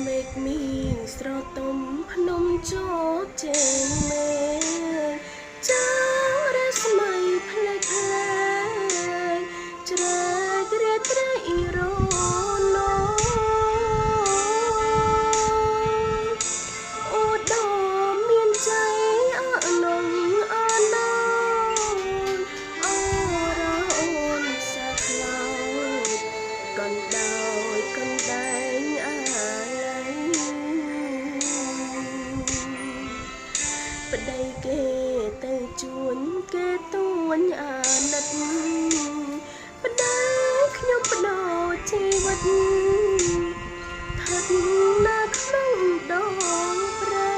Make me ស្រទុំភ្នំជោគជ័យមេចាងរស្មីផ្លេកផ្លែជ្រែករាត្រីរណោអូដោមានใจអនងអណោអូរ៉ាអូនសាខ្លោចកណ្ដោយកណ្ដែងអាប្តីគេទៅជួនគេទួញអាណិតប្តីខ្ញុំបដោជីវិតស្ថិតនៅក្នុងដងព្រៃ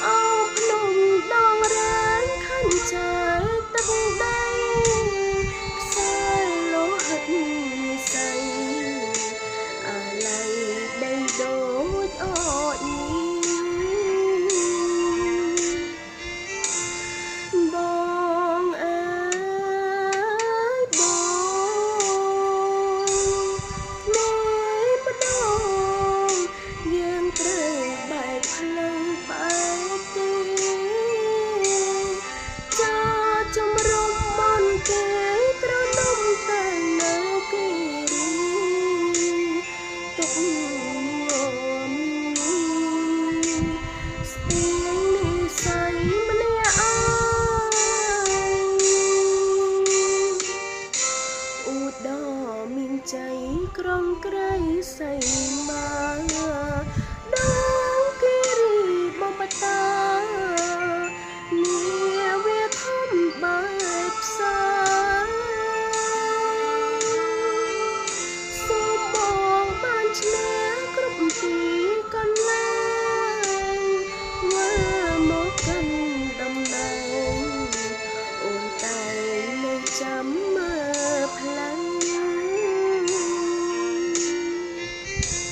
អូភ្នំដងរែងខិនចែកទឹកដីខ្សែលោហិតស័យអាឡ័យដីដូចអត់បងអើយបងមួយម្ដងយើងត្រូវបែកផ្លូវបែកទីចាជំរុំមន្តគេត្រនំតែនៅគិរីទុកងំស្ទៀងនិស័យម្នាក់អើយអ៊ូដមានใจក្រំក្រៃសៃ